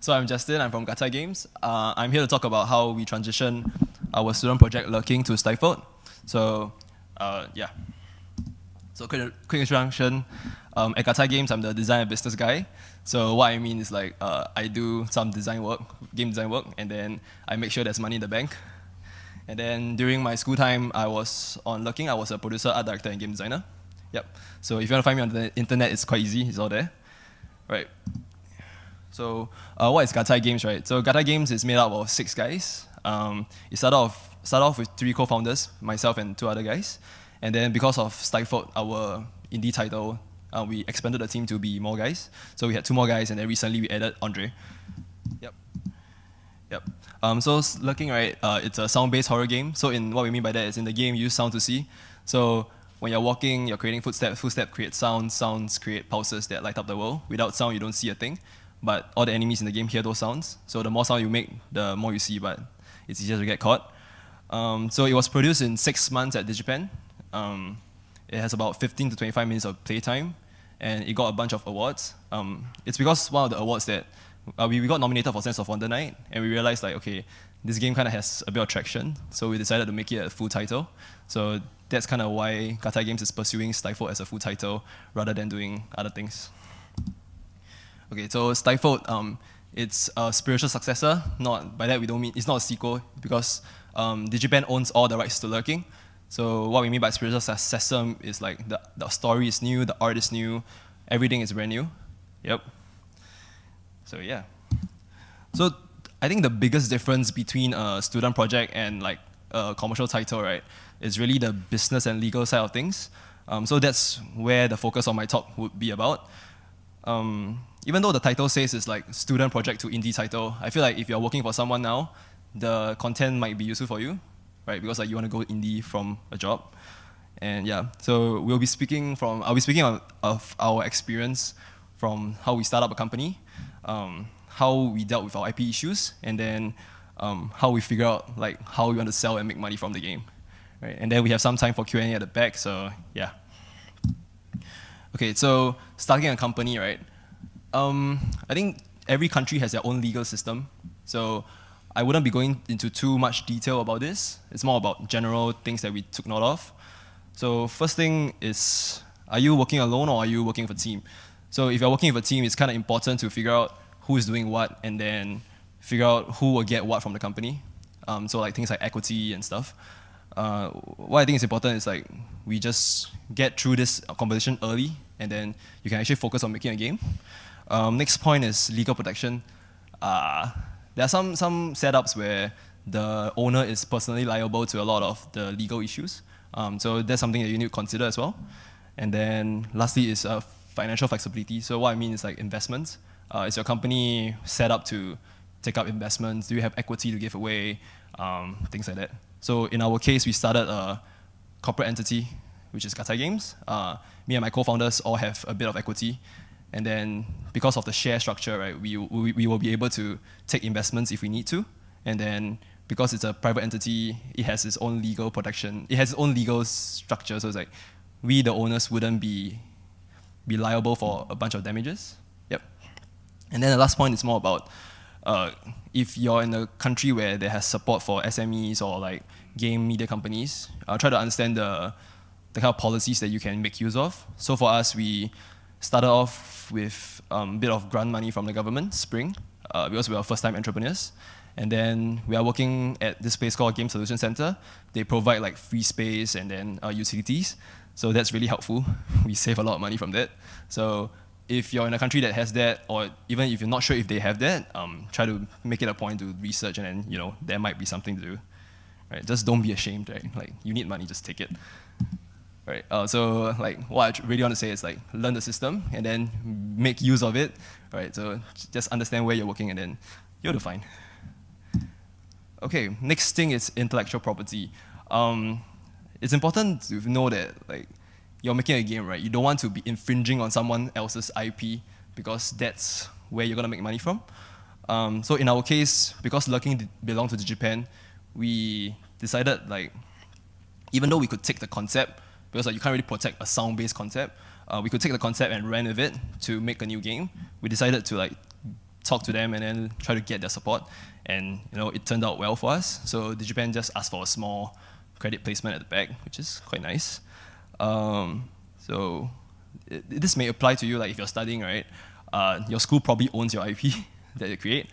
So I'm Justin, I'm from Gatai Games. I'm here to talk about how we transition our student project Lurking to Stifled. So, yeah. So quick introduction. At Gatai Games, I'm the design and business guy. So what I mean is like, I do some design work, game design work, and then I make sure there's money in the bank. And then during my school time, I was on Lurking. I was a producer, art director, and game designer. Yep. So if you want to find me on the internet, it's quite easy. It's all there. Right. So what is Gatai Games, right? So Gatai Games is made up of 6 guys. It started off with 3 co-founders, myself and 2 other guys. And then because of Stifled, our indie title, we expanded the team to be more guys. So we had 2 more guys, and then recently we added Andre. Yep. Yep. So Lurking, right, it's a sound-based horror game. So what we mean by that is in the game, you use sound to see. So when you're walking, you're creating footsteps. Footsteps create sounds. Sounds create pulses that light up the world. Without sound, you don't see a thing. But all the enemies in the game hear those sounds. So the more sound you make, the more you see, but it's easier to get caught. So it was produced in 6 months at Digipen. It has about 15 to 25 minutes of playtime, and it got a bunch of awards. It's because one of the awards that we got nominated for Sense of Wonder Night, and we realized like, okay, this game kind of has a bit of traction, so we decided to make it a full title. So that's kind of why Gatai Games is pursuing Stifled as a full title rather than doing other things. Okay, so Stifled, it's a spiritual successor. Not by that we don't mean it's not a sequel because Digipen owns all the rights to Lurking. So what we mean by spiritual successor is like the story is new, the art is new, everything is brand new. Yep. So yeah. So I think the biggest difference between a student project and like a commercial title, right, is really the business and legal side of things. So that's where the focus of my talk would be about. Even though the title says it's like student project to indie title, I feel like if you're working for someone now, the content might be useful for you, right? Because like you want to go indie from a job. And yeah, so I'll be speaking of our experience from how we start up a company, how we dealt with our IP issues, and then how we figure out like how we want to sell and make money from the game, right? And then we have some time for Q&A at the back, so yeah. Okay, so starting a company, right? I think every country has their own legal system, so I wouldn't be going into too much detail about this. It's more about general things that we took note of. So first thing is, are you working alone or are you working with a team? So if you're working with a team, it's kind of important to figure out who is doing what and then figure out who will get what from the company. So like things like equity and stuff. What I think is important is like we just get through this competition early, and then you can actually focus on making a game. Next point is legal protection. There are some setups where the owner is personally liable to a lot of the legal issues. So that's something that you need to consider as well. And then lastly is financial flexibility. So what I mean is like investments. Is your company set up to take up investments? Do you have equity to give away? Things like that. So in our case, we started a corporate entity, which is Gatai Games. Me and my co-founders all have a bit of equity. And then because of the share structure, right, we will be able to take investments if we need to. And then because it's a private entity, it has its own legal protection. It has its own legal structure. So it's like we, the owners, wouldn't be liable for a bunch of damages. Yep. And then the last point is more about if you're in a country where there has support for SMEs or like game media companies, try to understand the kind of policies that you can make use of. So for us, we started off with a bit of grant money from the government, Spring, because we are first-time entrepreneurs. And then we are working at this place called Game Solution Center. They provide like free space and then utilities. So that's really helpful. We save a lot of money from that. So if you're in a country that has that, or even if you're not sure if they have that, try to make it a point to research, and then there might be something to do. Right? Just don't be ashamed. Right? Like you need money, just take it. Right. So like what I really want to say is like learn the system and then make use of it. Right. So just understand where you're working, and then you'll do fine. Okay. Next thing is intellectual property. It's important to know that like you're making a game, right? You don't want to be infringing on someone else's IP because that's where you're gonna make money from. So in our case, because Lurking belonged to Digipen, we decided like even though we could take the concept, because like, you can't really protect a sound-based concept, we could take the concept and run with it to make a new game. We decided to like talk to them and then try to get their support. And it turned out well for us. So DigiPen just asked for a small credit placement at the back, which is quite nice. So this may apply to you, like if you're studying, right? Your school probably owns your IP that you create.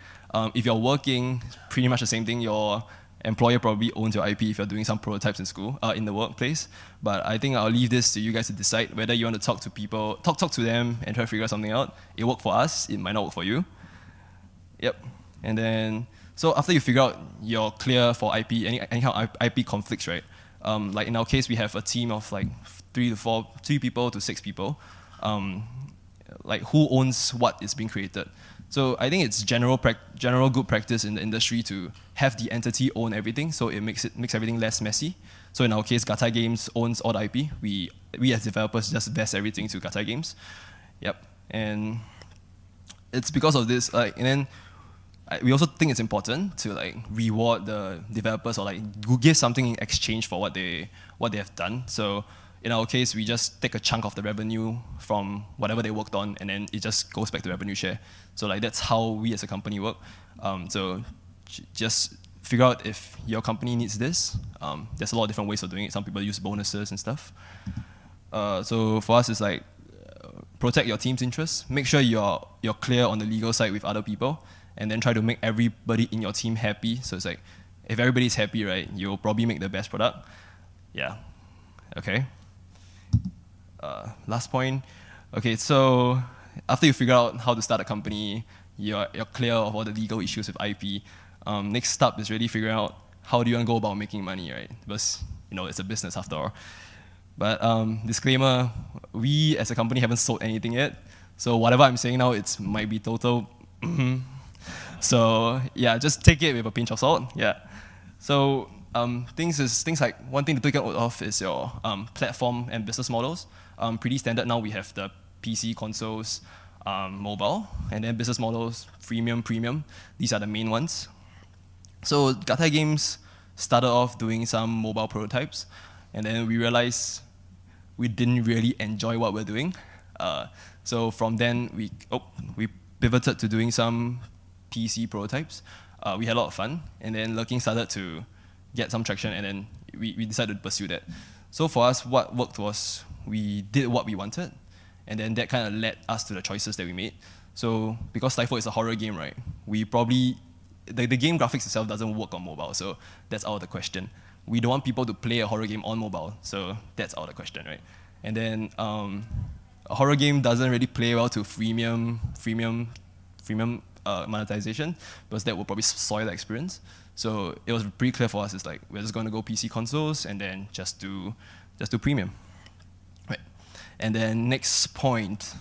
If you're working, pretty much the same thing. Your employer probably owns your IP if you're doing some prototypes in school, in the workplace. But I think I'll leave this to you guys to decide whether you want to talk to people, talk to them and try to figure something out. It worked for us, it might not work for you. Yep. And then, so after you figure out you're clear for IP, any kind of IP conflicts, right? Like in our case, we have a team of like 3 people to 6 people. Like who owns what is being created. So I think it's general good practice in the industry to have the entity own everything, so it makes everything less messy. So in our case, Gatai Games owns all the IP. We as developers just vest everything to Gatai Games. Yep. And it's because of this, and then we also think it's important to like reward the developers or like give something in exchange for what they have done. So in our case, we just take a chunk of the revenue from whatever they worked on, and then it just goes back to revenue share. So like that's how we as a company work. So just figure out if your company needs this. There's a lot of different ways of doing it. Some people use bonuses and stuff. So for us, it's like protect your team's interests. Make sure you're clear on the legal side with other people, and then try to make everybody in your team happy. So it's like if everybody's happy, right, you'll probably make the best product. Yeah. Okay. Last point. Okay, so after you figure out how to start a company, you're clear of all the legal issues with IP. Next step is really figuring out how do you want to go about making money, right? Because it's a business after all. But disclaimer: we as a company haven't sold anything yet, so whatever I'm saying now, it might be total. So yeah, just take it with a pinch of salt. Yeah. So things like one thing to take note of is your platform and business models. Pretty standard now. We have the PC, consoles, mobile, and then business models, freemium, premium. These are the main ones. So Gatai Games started off doing some mobile prototypes, and then we realized we didn't really enjoy what we're doing. So from then we pivoted to doing some PC prototypes. We had a lot of fun, and then Lurking started to get some traction, and then we decided to pursue that. So for us, what worked was we did what we wanted, and then that kind of led us to the choices that we made. So because Stifle is a horror game, right, we probably, the game graphics itself doesn't work on mobile, so that's out of the question. We don't want people to play a horror game on mobile, so that's out of the question, right? And then a horror game doesn't really play well to freemium monetization, because that will probably spoil the experience. So it was pretty clear for us. It's like we're just going to go PC consoles and then just do premium, right? And then next point,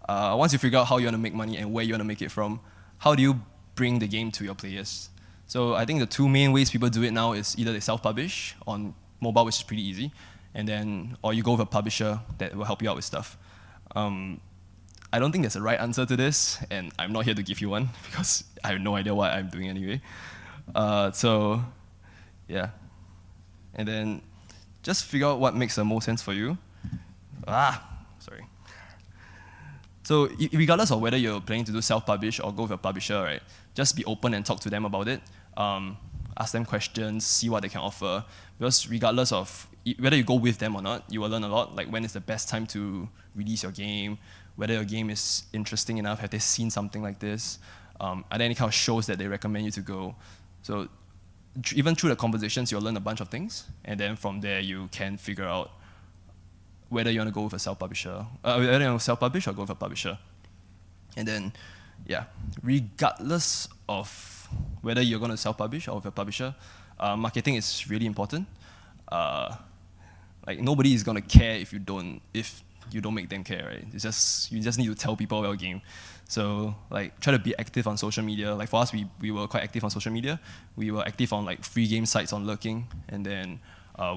once you figure out how you want to make money and where you want to make it from, how do you bring the game to your players? So I think the 2 main ways people do it now is either they self-publish on mobile, which is pretty easy, and then or you go with a publisher that will help you out with stuff. I don't think there's a right answer to this, and I'm not here to give you one because I have no idea what I'm doing anyway. So, yeah. And then just figure out what makes the most sense for you. Sorry. So regardless of whether you're planning to do self-publish or go with a publisher, right, just be open and talk to them about it. Ask them questions, see what they can offer. Because regardless of whether you go with them or not, you will learn a lot. Like when is the best time to release your game, whether your game is interesting enough, have they seen something like this? Are there any kind of shows that they recommend you to go? So even through the conversations, you'll learn a bunch of things, and then from there you can figure out whether you want to go with a self-publisher, whether you want to self-publish or go with a publisher. And then, yeah, regardless of whether you're going to self-publish or with a publisher, marketing is really important. Like nobody is going to care if you don't make them care, right? It's just you just need to tell people about your game. So like try to be active on social media. Like for us, we were quite active on social media. We were active on like free game sites on Lurking, and then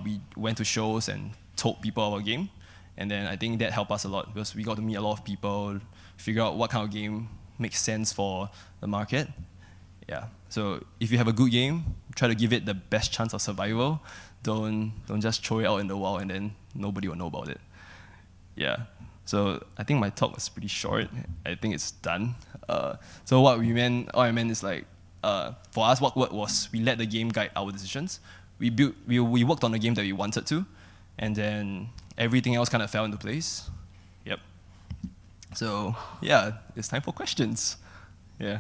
we went to shows and told people about our game. And then I think that helped us a lot because we got to meet a lot of people, figure out what kind of game makes sense for the market. Yeah. So if you have a good game, try to give it the best chance of survival. Don't just throw it out in the wild and then nobody will know about it. Yeah. So I think my talk was pretty short. I think it's done. So what I meant is like, for us, what worked was we let the game guide our decisions. We worked on the game that we wanted to, and then everything else kind of fell into place. Yep. So yeah, it's time for questions. Yeah.